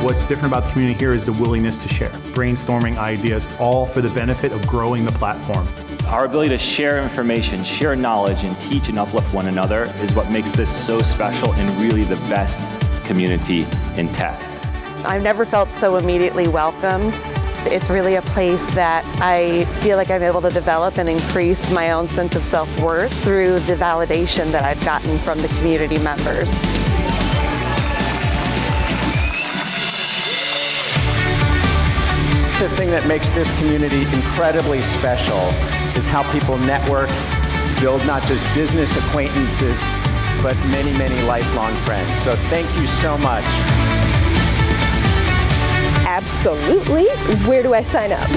What's different about the community here is the willingness to share, brainstorming ideas, all for the benefit of growing the platform. Our ability to share information, share knowledge, and teach and uplift one another is what makes this so special and really the best community in tech. I've never felt so immediately welcomed. It's really a place that I feel like I'm able to develop and increase my own sense of self-worth through the validation that I've gotten from the community members. The thing that makes this community incredibly special is how people network, build not just business acquaintances, but many, many lifelong friends. So thank you so much. Absolutely. Where do I sign up?